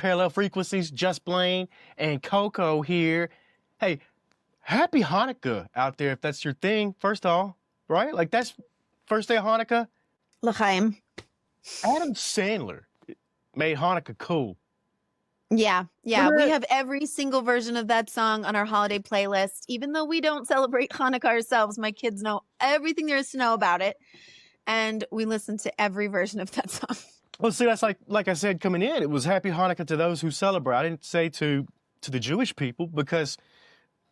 Parallel Frequencies, Just Blane and Coco here. Hey, happy Hanukkah out there if that's your thing, first of all, right? Like that's first day of Hanukkah. L'chaim. Adam Sandler made Hanukkah cool. Yeah. We have every single version of that song on our holiday playlist. Even though we don't celebrate Hanukkah ourselves, my kids know everything there is to know about it. And we listen to every version of that song. Well, see, that's like I said coming in, it was happy Hanukkah to those who celebrate. I didn't say to the Jewish people because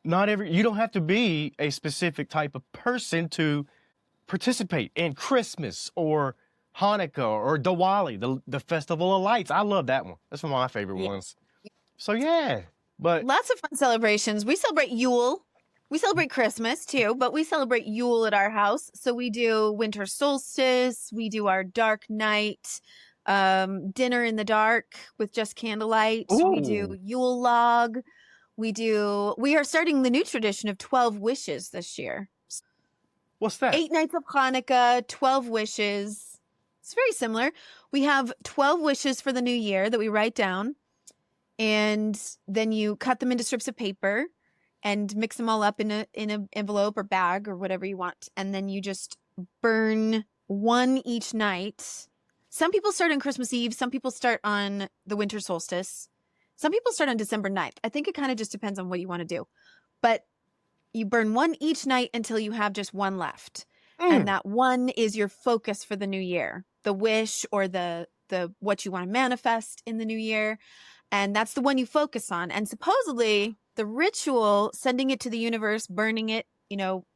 you don't have to be a specific type of person to participate in Christmas or Hanukkah or Diwali, the Festival of Lights. I love that one. That's one of my favorite ones. So yeah, but lots of fun celebrations. We celebrate Yule. We celebrate Christmas too, but we celebrate Yule at our house. So we do winter solstice. We do our dark night, dinner in the dark with just candlelight. Ooh. We do Yule log. We are starting the new tradition of 12 wishes this year. What's that? 8 nights of Hanukkah, 12 wishes. It's very similar. We have 12 wishes for the new year that we write down, and then you cut them into strips of paper and mix them all up in an envelope or bag or whatever you want. And then you just burn one each night. Some people start on Christmas Eve. Some people start on the winter solstice. Some people start on December 9th. I think it kind of just depends on what you want to do. But you burn one each night until you have just one left. And that one is your focus for the new year. The wish or the what you want to manifest in the new year. And that's the one you focus on. And supposedly the ritual, sending it to the universe, burning it,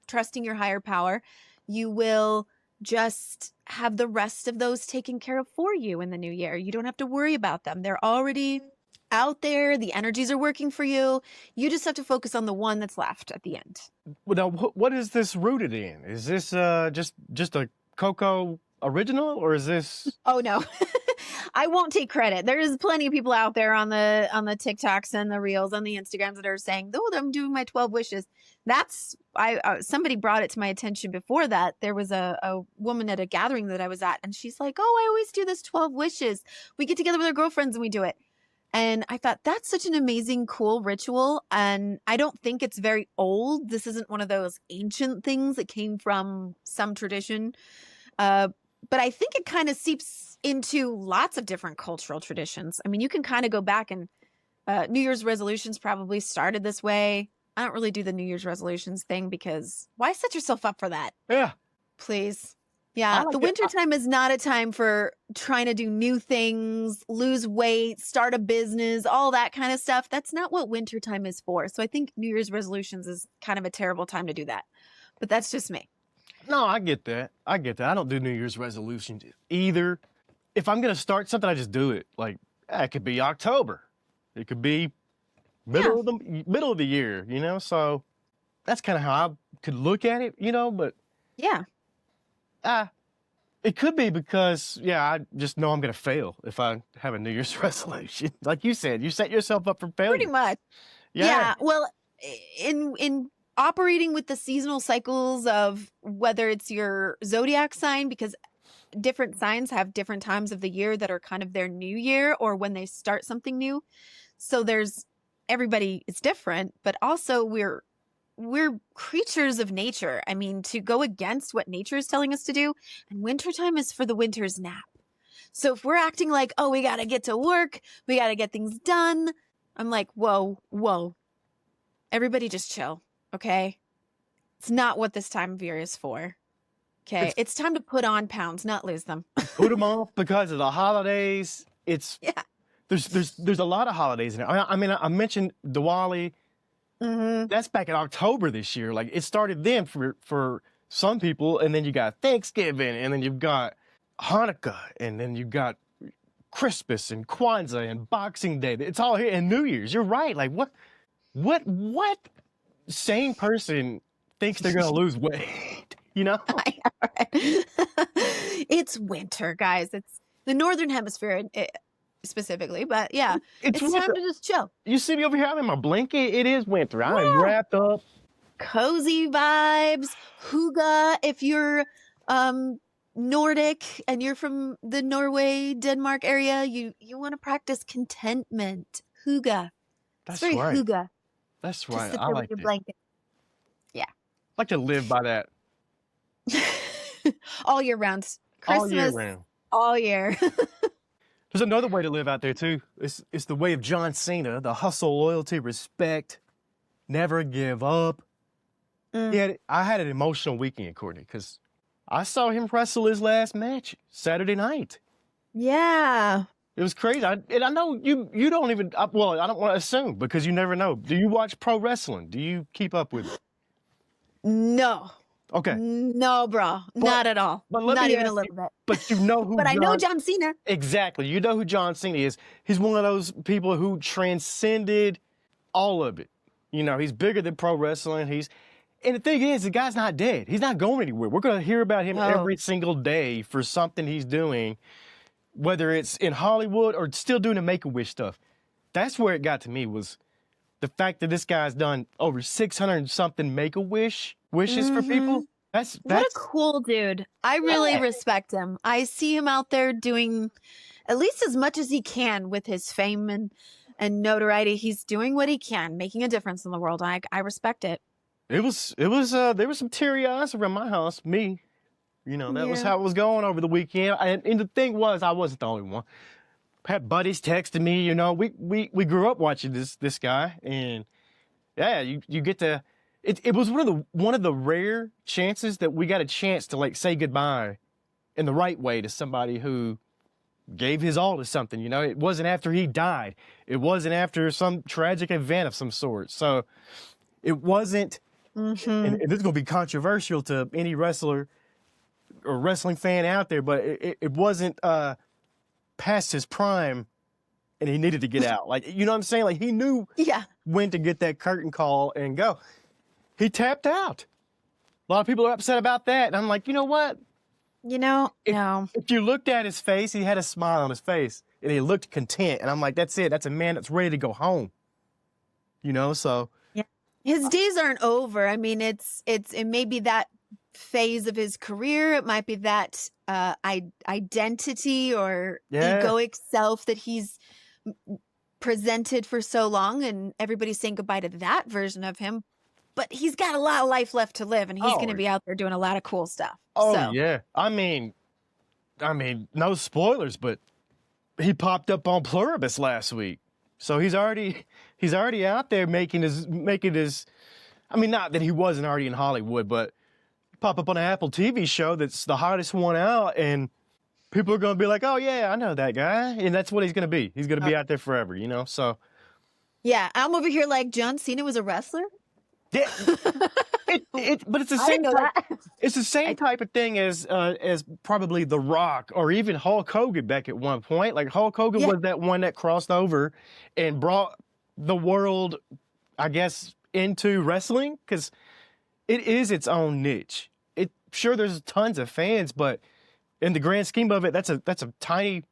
trusting your higher power, you will just have the rest of those taken care of for you in the new year. You don't have to worry about them. They're already out there. The energies are working for you. You just have to focus on the one that's left at the end. Well, now, what is this rooted in? Is this just a Coco original, or is this? Oh no, I won't take credit. There's plenty of people out there on the TikToks and the Reels on the Instagrams that are saying, "Oh, I'm doing my 12 wishes." Somebody brought it to my attention before that. There was a woman at a gathering that I was at, and she's like, "Oh, I always do this 12 wishes. We get together with our girlfriends and we do it." And I thought that's such an amazing, cool ritual. And I don't think it's very old. This isn't one of those ancient things that came from some tradition. But I think it kind of seeps into lots of different cultural traditions. I mean, you can kind of go back and New Year's resolutions probably started this way. I don't really do the New Year's resolutions thing because why set yourself up for that? Yeah. Please. Yeah, the winter time is not a time for trying to do new things, lose weight, start a business, all that kind of stuff. That's not what winter time is for. So I think New Year's resolutions is kind of a terrible time to do that. But that's just me. No, I get that. I don't do New Year's resolutions either. If I'm going to start something, I just do it. Like, it could be October. It could be middle of the year, So that's kind of how I could look at it, but yeah. It could be because, I just know I'm going to fail if I have a New Year's resolution. Like you said, you set yourself up for failure. Pretty much. Yeah. Well, in operating with the seasonal cycles of whether it's your zodiac sign, because different signs have different times of the year that are kind of their new year or when they start something new. So everybody is different, but also we're creatures of nature. I mean, to go against what nature is telling us to do, and wintertime is for the winter's nap. So if we're acting like, oh, we got to get to work, we got to get things done, I'm like, whoa, everybody just chill, okay? It's not what this time of year is for, okay? It's time to put on pounds, not lose them. Put them off because of the holidays. There's a lot of holidays in it. I mean, I mentioned Diwali. Mm-hmm. That's back in October this year. Like it started then for some people, and then you got Thanksgiving, and then you've got Hanukkah, and then you've got Christmas and Kwanzaa and Boxing Day. It's all here, and New Year's. You're right. Like what sane person thinks they're gonna lose weight? It's winter, guys. It's the Northern Hemisphere. Specifically, but it's time to just chill. You see me over here, I'm in my blanket. It is winter. I am wrapped up. Cozy vibes, hygge if you're Nordic and you're from the Norway, Denmark area, you want to practice contentment. Hygge. It's That's very right. hygge. That's To right. sit I there with like your it. blanket. Yeah. I like to live by that All year round. all year Christmas, round. all year. There's another way to live out there too. It's the way of John Cena: the hustle, loyalty, respect, never give up. I had an emotional weekend, Courtney, because I saw him wrestle his last match Saturday night. Yeah. It was crazy. And I know you don't even, well, I don't want to assume because you never know. Do you watch pro wrestling? Do you keep up with it? No. Okay. No, bro. Not at all. But let Not me even a ask little you, bit. but you know who But I know John Cena. Exactly. You know who John Cena is. He's one of those people who transcended all of it. You know, he's bigger than pro wrestling. And the thing is, the guy's not dead. He's not going anywhere. We're going to hear about him every single day for something he's doing, whether it's in Hollywood or still doing the Make-A-Wish stuff. That's where it got to me, was the fact that this guy's done over 600 and something Make-A-Wish wishes for people. That's what a cool dude. I really respect him. I see him out there doing at least as much as he can with his fame and notoriety. He's doing what he can, making a difference in the world. I respect it. There was some teary eyes around my house. Me, you know, that was how it was going over the weekend. And the thing was, I wasn't the only one. Had buddies texting me, you know, we grew up watching this guy, and yeah, you get to, it was one of the rare chances that we got a chance to like say goodbye in the right way to somebody who gave his all to something, you know. It wasn't after he died. It wasn't after some tragic event of some sort. So it wasn't, and this is going to be controversial to any wrestler or wrestling fan out there, but it wasn't past his prime and he needed to get out. Like, you know what I'm saying? Like, he knew when to get that curtain call and go. He tapped out. A lot of people are upset about that. And I'm like, you know what? You know, no. If you looked at his face, he had a smile on his face and he looked content. And I'm like, that's it. That's a man that's ready to go home. You know, so. Yeah. His days aren't over. I mean, it may be that phase of his career. It might be that identity or egoic self that he's presented for so long, and everybody's saying goodbye to that version of him. But he's got a lot of life left to live, and he's going to be out there doing a lot of cool stuff. Yeah. I mean, no spoilers, but he popped up on Pluribus last week. So he's already out there making his, I mean, not that he wasn't already in Hollywood, but pop up on an Apple TV show that's the hottest one out, and people are going to be like, oh yeah, I know that guy. And that's what he's going to be. He's going to be out there forever, you know? So. Yeah. I'm over here like, John Cena was a wrestler? Yeah, but it's the same type, it's the same type of thing as probably The Rock or even Hulk Hogan back at one point. Like, Hulk Hogan was that one that crossed over and brought the world, I guess, into wrestling, because it is its own niche. Sure, there's tons of fans, but in the grand scheme of it, that's a tiny,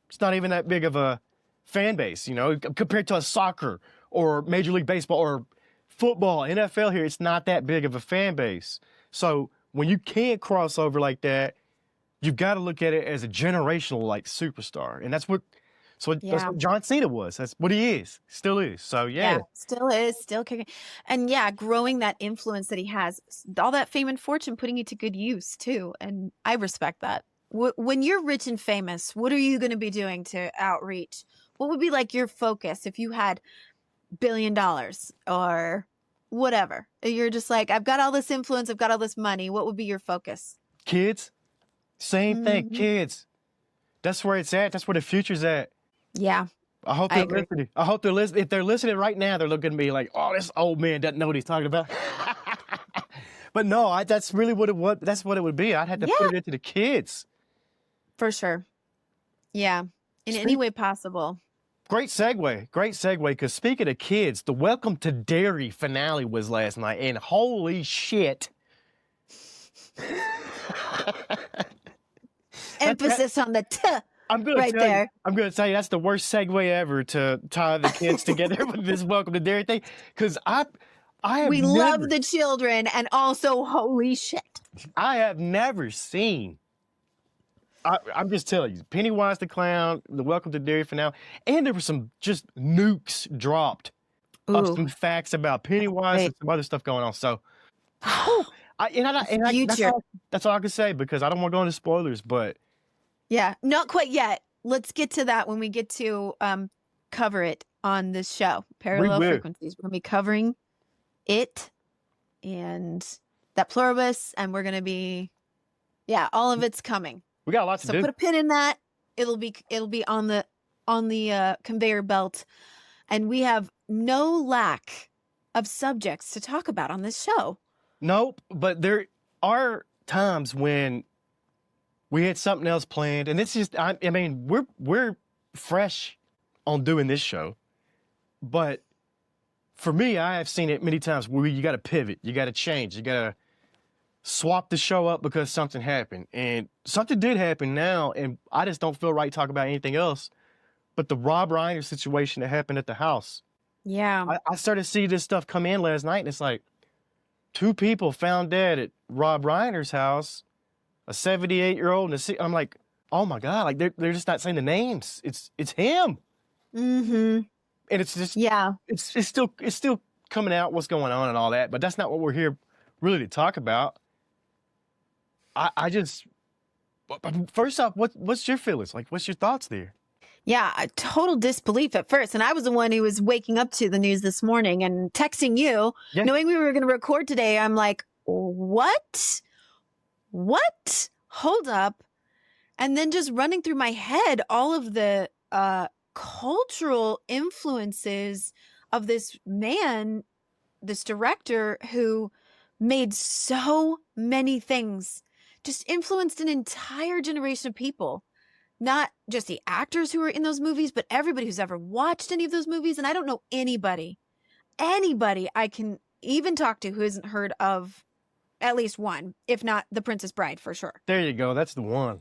it's not even that big of a fan base, you know, compared to a soccer or Major League Baseball or football, NFL here. It's not that big of a fan base. So when you can't cross over like that, you've got to look at it as a generational like superstar. And that's what John Cena was. That's what he is. Still is. So yeah. Still is, still kicking. And growing that influence that he has, all that fame and fortune, putting it to good use too. And I respect that. When you're rich and famous, what are you going to be doing to outreach? What would be like your focus if you had $1 billion or whatever? You're just like, I've got all this influence, I've got all this money. What would be your focus? Kids. Same thing. Kids. That's where it's at. That's where the future's at. Yeah. I hope they're listening. I hope they're listening. If they're listening right now, they're looking at me like, oh, this old man doesn't know what he's talking about. But no, that's really what it would. That's what it would be. I'd have to put it into the kids. For sure. Yeah. In any way possible. Great segue, because speaking of kids, the Welcome to Dairy finale was last night, and holy shit. Emphasis on the "t" I'm gonna right there. I'm going to tell you, that's the worst segue ever to tie the kids together with this Welcome to Dairy thing, because we love the children, and also holy shit. I have never seen I'm just telling you, Pennywise the Clown, the Welcome to Derry finale, and there were some just nukes dropped of Ooh, some facts about Pennywise great. and some other stuff going on. So, whew, Future. that's all I can say because I don't want to go into spoilers. But Yeah, not quite yet. Let's get to that when we get to cover it on this show, we Parallel will. Frequencies. We're going to be covering it and that pluribus, and we're going to be, all of it's coming. We got a lot to So do. put a pin in that. It'll be on the conveyor belt, and we have no lack of subjects to talk about on this show. Nope, but there are times when we had something else planned, and this is I mean we're fresh on doing this show, but for me, I have seen it many times where you got to pivot, you got to change, you got to swap the show up because something happened, and something did happen now, and I just don't feel right talking about anything else. But the Rob Reiner situation that happened at the house, Yeah. I started to see this stuff come in last night, and it's like 2 people found dead at Rob Reiner's house, a 78-year-old and I'm like, oh my God, like they're just not saying the names. It's him. Mm-hmm. And it's just it's still coming out what's going on and all that, but that's not what we're here really to talk about. I just first off, what's your feelings? Like what's your thoughts there? Yeah, a total disbelief at first. And I was the one who was waking up to the news this morning and texting you, knowing we were going to record today. I'm like, what? What? Hold up. And then just running through my head all of the cultural influences of this man, this director who made so many things, just influenced an entire generation of people. Not just the actors who were in those movies, but everybody who's ever watched any of those movies. And I don't know anybody I can even talk to who hasn't heard of at least one, if not The Princess Bride for sure. There you go. That's the one.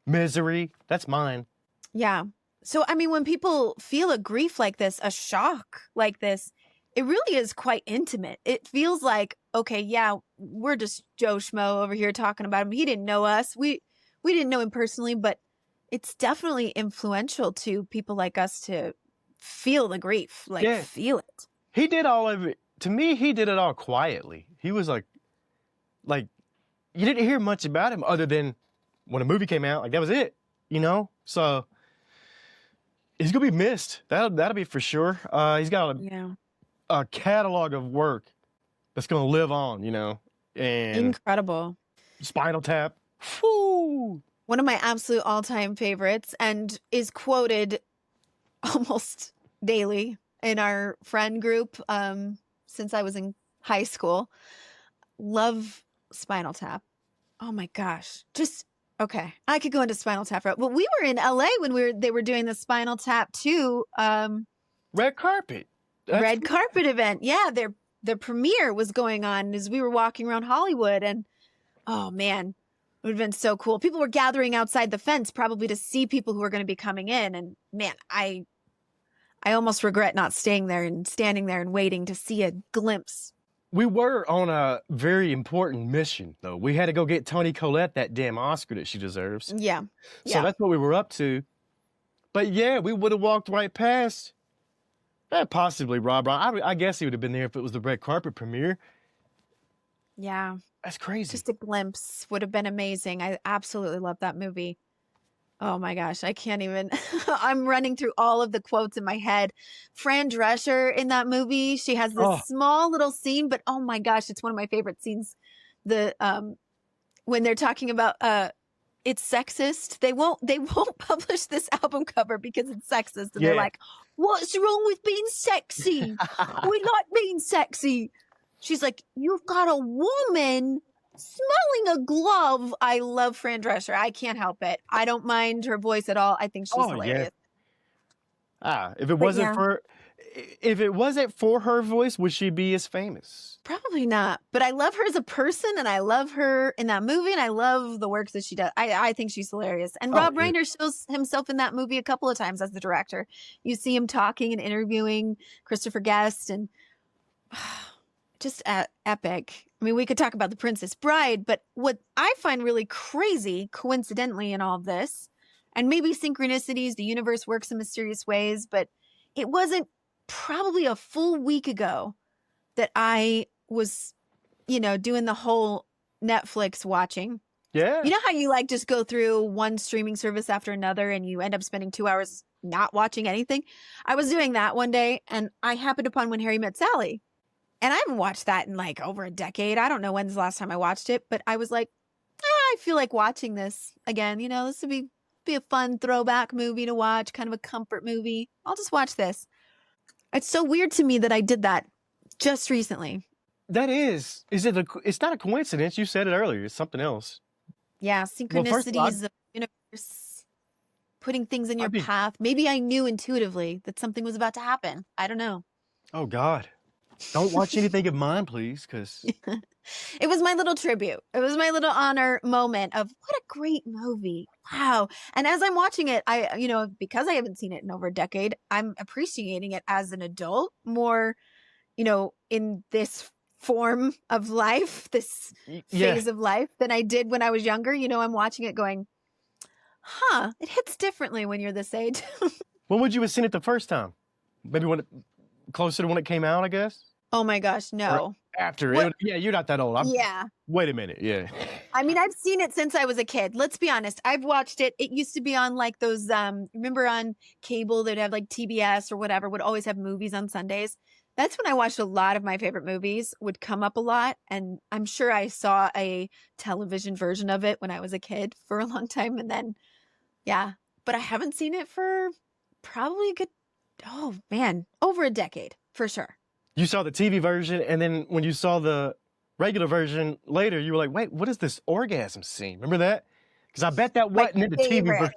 Misery. That's mine. Yeah. So, I mean, when people feel a grief like this, a shock like this, it really is quite intimate. It feels like, okay, yeah, we're just Joe Schmo over here talking about him. He didn't know us. We didn't know him personally, but it's definitely influential to people like us to feel the grief, feel it. He did all of it. To me, he did it all quietly. He was like you didn't hear much about him other than when a movie came out, like that was it, you know? So he's gonna be missed. That'll be for sure. He's got a catalog of work that's gonna live on, you know. And incredible. Spinal Tap. Whew. One of my absolute all-time favorites, and is quoted almost daily in our friend group since I was in high school. Love Spinal Tap. Oh my gosh. Just okay. I could go into Spinal Tap. Well, we were in LA when they were doing the Spinal Tap 2 red carpet. Red carpet event. Yeah, their premiere was going on as we were walking around Hollywood, and oh man, it would have been so cool. People were gathering outside the fence probably to see people who were going to be coming in, and man, I almost regret not staying there and standing there and waiting to see a glimpse. We were on a very important mission, though. We had to go get Toni Collette that damn Oscar that she deserves. Yeah. So that's what we were up to. But yeah, we would have walked right past. Possibly Rob Reiner. I guess he would have been there if it was the red carpet premiere. Yeah. That's crazy. Just a glimpse would have been amazing. I absolutely love that movie. Oh my gosh, I can't even. I'm running through all of the quotes in my head. Fran Drescher in that movie, she has this small little scene, but oh my gosh, it's one of my favorite scenes. The when they're talking about it's sexist. They won't publish this album cover because it's sexist, and they're like, "What's wrong with being sexy? We like being sexy." She's like, "You've got a woman smelling a glove." I love Fran Drescher. I can't help it. I don't mind her voice at all. I think she's hilarious. If it wasn't for her voice, would she be as famous? Probably not. But I love her as a person, and I love her in that movie, and I love the work that she does. I think she's hilarious. And Rob Reiner shows himself in that movie a couple of times as the director. You see him talking and interviewing Christopher Guest, and just epic. I mean, we could talk about The Princess Bride, but what I find really crazy, coincidentally, in all of this, and maybe synchronicities, the universe works in mysterious ways, but it wasn't probably a full week ago that I was, doing the whole Netflix watching. Yeah. You know how you like just go through one streaming service after another and you end up spending 2 hours not watching anything? I was doing that one day and I happened upon When Harry Met Sally. And I haven't watched that in like over a decade. I don't know when's the last time I watched it, but I was like, I feel like watching this again. This would be a fun throwback movie to watch, kind of a comfort movie. I'll just watch this. It's so weird to me that I did that just recently. That is. It's not a coincidence. You said it earlier. It's something else. Yeah, synchronicities of the universe, putting things in your path. Maybe I knew intuitively that something was about to happen. I don't know. Oh, God. Don't watch anything of mine, please, because... It was my little tribute. It was my little honor moment of what a great movie. Wow. And as I'm watching it, because I haven't seen it in over a decade, I'm appreciating it as an adult more, in this form of life, this phase of life than I did when I was younger. I'm watching it going, it hits differently when you're this age. When would you have seen it the first time? Maybe closer to when it came out, I guess? Oh my gosh, no. Or after it. Yeah, you're not that old. Yeah. Wait a minute. Yeah. I mean, I've seen it since I was a kid. Let's be honest. I've watched it. It used to be on like those, remember on cable, they'd have like TBS or whatever, would always have movies on Sundays. That's when I watched a lot of my favorite movies, would come up a lot. And I'm sure I saw a television version of it when I was a kid for a long time. And then, yeah, but I haven't seen it for probably over a decade for sure. You saw the TV version, and then when you saw the regular version later, you were like, wait, what is this orgasm scene? Remember that? Because I bet that wasn't in the TV version.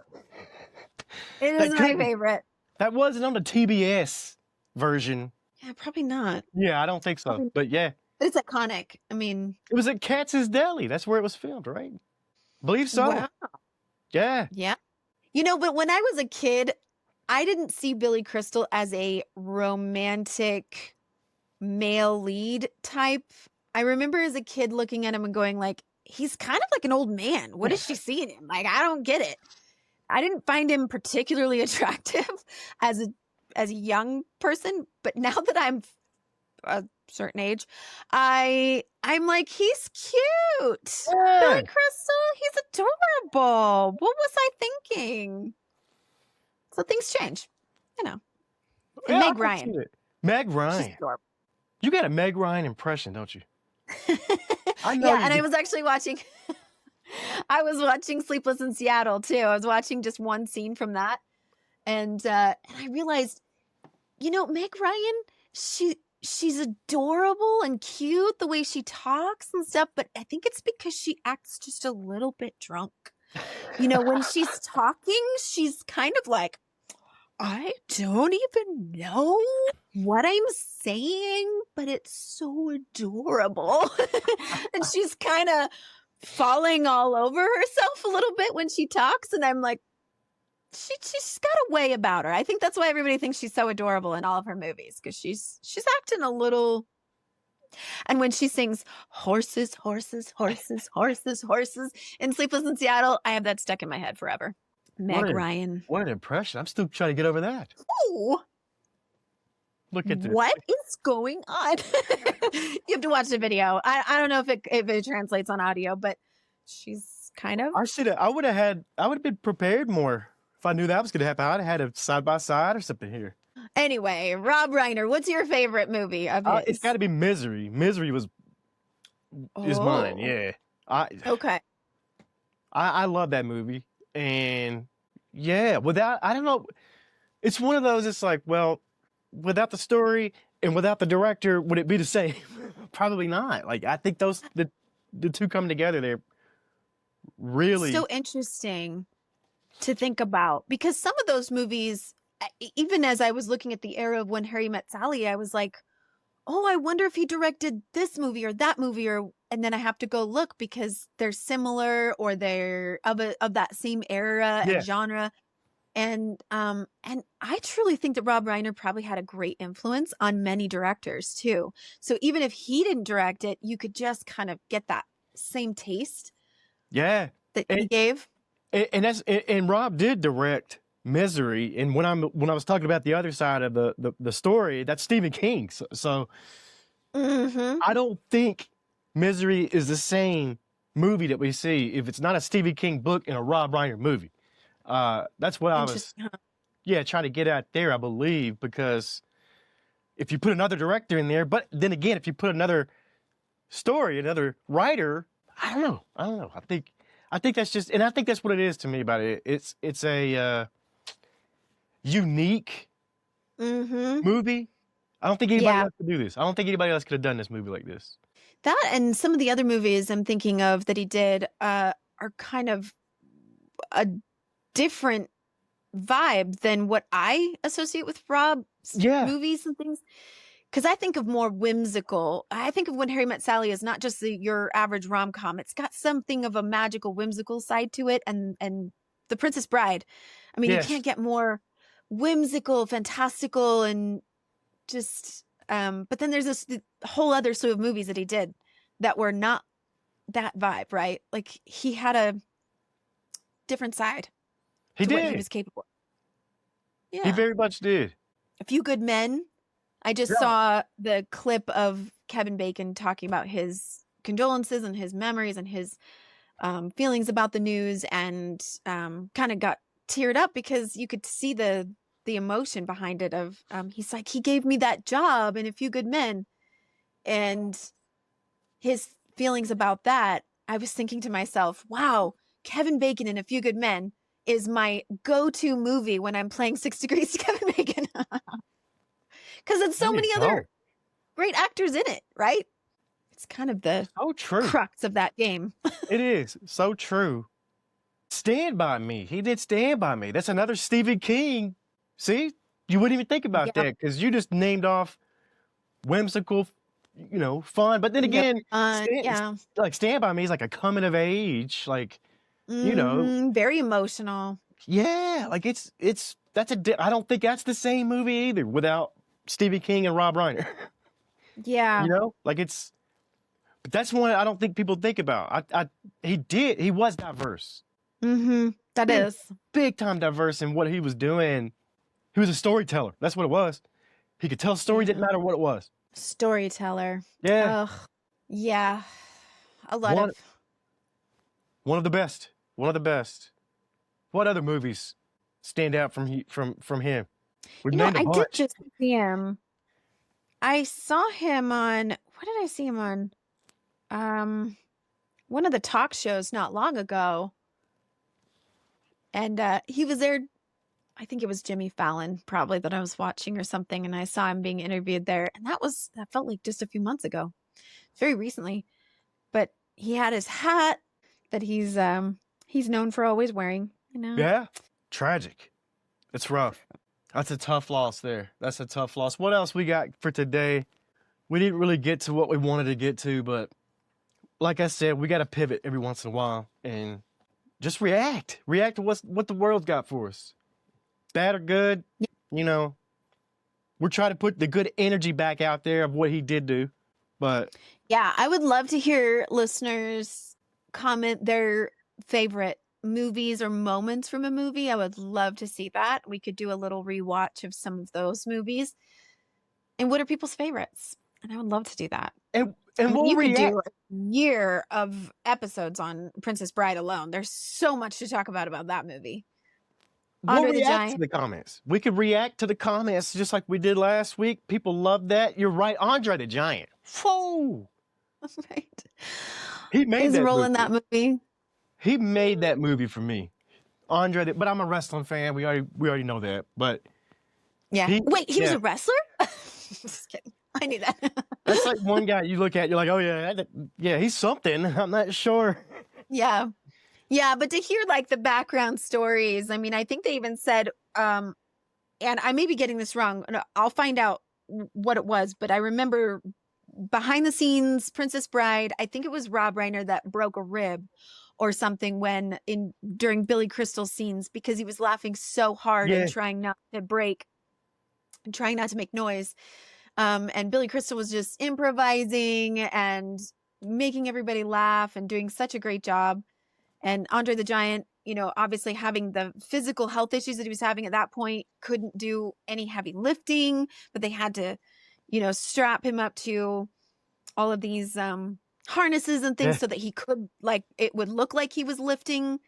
It is my favorite. That wasn't on the TBS version. Yeah, probably not. Yeah, I don't think so. But yeah. It's iconic. I mean. It was at Katz's Deli. That's where it was filmed, right? Believe so. Wow. Yeah. Yeah. But when I was a kid, I didn't see Billy Crystal as a romantic male lead type. I remember as a kid looking at him and going like, he's kind of like an old man. What is she seeing him? Like, I don't get it. I didn't find him particularly attractive as a young person, but now that I'm a certain age, I'm like, he's cute. Yeah. Billy Crystal, he's adorable. What was I thinking? So things change, And Meg Ryan. Meg Ryan. She's adorable. You got a Meg Ryan impression, don't you? I know. Yeah, and I was actually watching. I was watching Sleepless in Seattle too. I was watching just one scene from that, and I realized, Meg Ryan, she's adorable and cute the way she talks and stuff. But I think it's because she acts just a little bit drunk. When she's talking, she's kind of like, I don't even know what I'm saying, but it's so adorable. And she's kind of falling all over herself a little bit when she talks. And I'm like, she's got a way about her. I think that's why everybody thinks she's so adorable in all of her movies, because she's acting a little. And when she sings horses, horses, horses, horses, horses in Sleepless in Seattle, I have that stuck in my head forever. Meg Ryan. What an impression. I'm still trying to get over that. Ooh. Look at this. What is going on? You have to watch the video. I don't know if it translates on audio, but she's kind of. I should have. I would have been prepared more if I knew that was going to happen. I'd have had a side by side or something here. Anyway, Rob Reiner, what's your favorite movie of his? It's got to be Misery. Misery is mine. Yeah. Okay. I love that movie, and yeah, I don't know. It's one of those. It's like, well, without the story and without the director, would it be the same? Probably not. Like, I think the two come together. They're really so interesting to think about, because some of those movies, even as I was looking at the era of When Harry Met Sally, I was like, oh, I wonder if he directed this movie or that movie, and then I have to go look because they're similar or they're of that same era and genre. And I truly think that Rob Reiner probably had a great influence on many directors too. So even if he didn't direct it, you could just kind of get that same taste Yeah. that he gave. And Rob did direct Misery. And when I was talking about the other side of the story, that's Stephen King. So I don't think Misery is the same movie that we see if it's not a Stephen King book and a Rob Reiner movie. That's what I was, trying to get at there, I believe, because if you put another director in there, but then again, if you put another story, another writer, I don't know. I think that's just, and I think that's what it is to me about it. It's a unique movie. I don't think anybody else could do this. I don't think anybody else could have done this movie like this. That and some of the other movies I'm thinking of that he did are kind of a different vibe than what I associate with Rob's movies and things. Because I think of more whimsical. I think of When Harry Met Sally as not just your average rom-com. It's got something of a magical, whimsical side to it. And The Princess Bride. I mean, you can't get more whimsical, fantastical, and just... but then there's this whole other slew of movies that he did that were not that vibe, right? Like, he had a different side. He did. What he was capable of. Yeah. He very much did. A Few Good Men. I just saw the clip of Kevin Bacon talking about his condolences and his memories and his feelings about the news, and kind of got teared up because you could see the emotion behind it of he's like, he gave me that job in A Few Good Men, and his feelings about that. I was thinking to myself, wow, Kevin Bacon in A Few Good Men is my go-to movie when I'm playing 6 Degrees to Kevin Bacon. Because it's so many other great actors in it, right? It's kind of the crux of that game. It is. So true. Stand By Me. He did Stand By Me. That's another Stephen King. See? You wouldn't even think about that because you just named off whimsical, fun. But then again, like Stand By Me is like a coming of age, like, very emotional. Yeah, like I don't think that's the same movie either without Stephen King and Rob Reiner. Yeah. But that's one I don't think people think about. He was diverse. That is. Big time diverse in what he was doing. He was a storyteller. That's what it was. He could tell stories, didn't matter what it was. Storyteller. Yeah. Yeah. One of the best. One of the best. What other movies stand out from him? I did just see him. I saw him on, what did I see him on? One of the talk shows not long ago. And he was there, I think it was Jimmy Fallon probably that I was watching or something, and I saw him being interviewed there. And that felt like just a few months ago. Very recently. But he had his hat that he's known for always wearing, Yeah. Tragic. It's rough. That's a tough loss there. That's a tough loss. What else we got for today? We didn't really get to what we wanted to get to, but like I said, we got to pivot every once in a while and just react. React to what the world's got for us. Bad or good, we're trying to put the good energy back out there of what he did do. But yeah, I would love to hear listeners comment their favorite movies or moments from a movie. I would love to see that. We could do a little rewatch of some of those movies. And what are people's favorites? And I would love to do that. And we'll could do a year of episodes on Princess Bride alone. There's so much to talk about that movie. We'll react to the comments. We could react to the comments just like we did last week. People love that. You're right. Andre the Giant. Whoa. Right. He made his role in that movie. He made that movie for me. Andre, but I'm a wrestling fan. We already know that. But yeah. He was a wrestler? Just kidding. I knew that. That's like one guy you look at, you're like, oh yeah, he's something. I'm not sure. Yeah. Yeah, but to hear like the background stories, I mean, I think they even said, and I may be getting this wrong. I'll find out what it was, but I remember behind the scenes, Princess Bride, I think it was Rob Reiner that broke a rib or something during Billy Crystal's scenes, because he was laughing so hard and Yeah. trying not to break and trying not to make noise. And Billy Crystal was just improvising and making everybody laugh and doing such a great job. And Andre the Giant, obviously having the physical health issues that he was having at that point, couldn't do any heavy lifting, but they had to, strap him up to all of these harnesses and things Yeah. so that he could, like, it would look like he was lifting,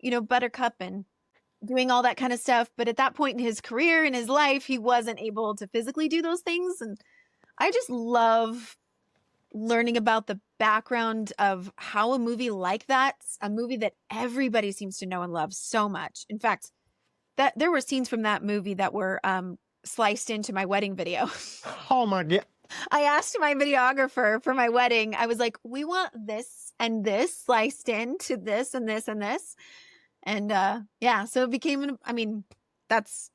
Buttercup and doing all that kind of stuff. But at that point in his career, in his life, he wasn't able to physically do those things. And I just love learning about the background of how a movie like that, a movie that everybody seems to know and love so much. In fact, that there were scenes from that movie that were sliced into my wedding video. Oh my God. I asked my videographer for my wedding, I was like, we want this and this sliced into this and this and this. And yeah, so it became, that's,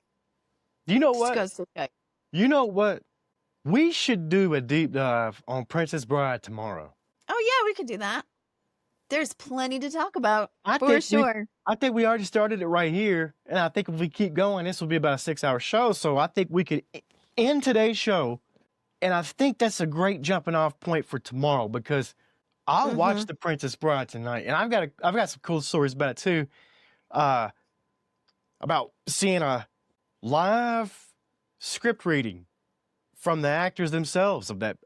You know just what? goes to show. You know what? We should do a deep dive on Princess Bride tomorrow. Oh yeah, we could do that. There's plenty to talk about, I for think sure. I think we already started it right here, and I think if we keep going, this will be about a 6-hour show. So I think we could end today's show, and I think that's a great jumping off point for tomorrow, because I'll watch The Princess Bride tonight, and I've got some cool stories about it too, about seeing a live script reading from the actors themselves of that.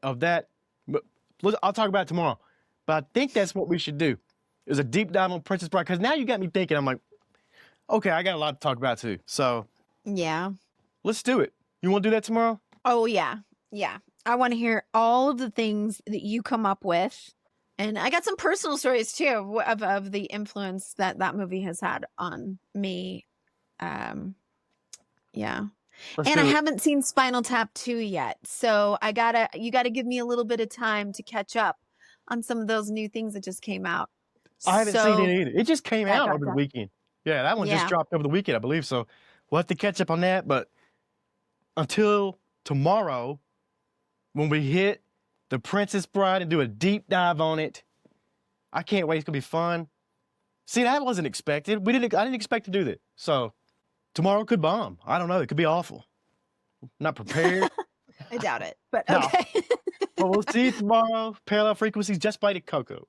But I'll talk about it tomorrow. But I think that's what we should do, is a deep dive on Princess Bride, because now you got me thinking. I'm like, okay, I got a lot to talk about too. So Yeah. let's do it. You want to do that tomorrow? Oh yeah. Yeah. I want to hear all of the things that you come up with. And I got some personal stories too of the influence that movie has had on me. Yeah. Let's And I do it. haven't seen Spinal Tap 2 yet. So you gotta give me a little bit of time to catch up on some of those new things that just came out. I haven't seen it either. It just came out over the done. weekend. Yeah, that one just Yeah. dropped over the weekend, I believe. So we'll have to catch up on that. But until tomorrow, when we hit The Princess Bride and do a deep dive on it, I can't wait. It's gonna be fun. See, that wasn't expected. I didn't expect to do that. So tomorrow could bomb. I don't know. It could be awful. Not prepared. I doubt it, but No. okay. But we'll see you tomorrow. Parallel Frequencies, Just Blane and Coco.